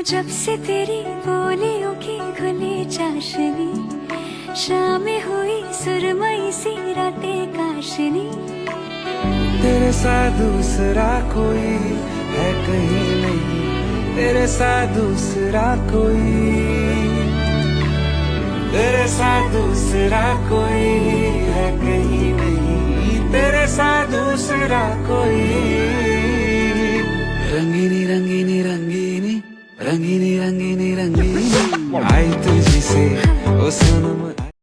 जब से तेरी बोलियों की खुली चाशनी, शाम हुई सुरमई सी रातें काशनी। तेरे साथ दूसरा कोई है कहीं नहीं, तेरे साथ दूसरा कोई, तेरे साथ दूसरा कोई है कहीं नहीं, तेरे साथ दूसरा कोई।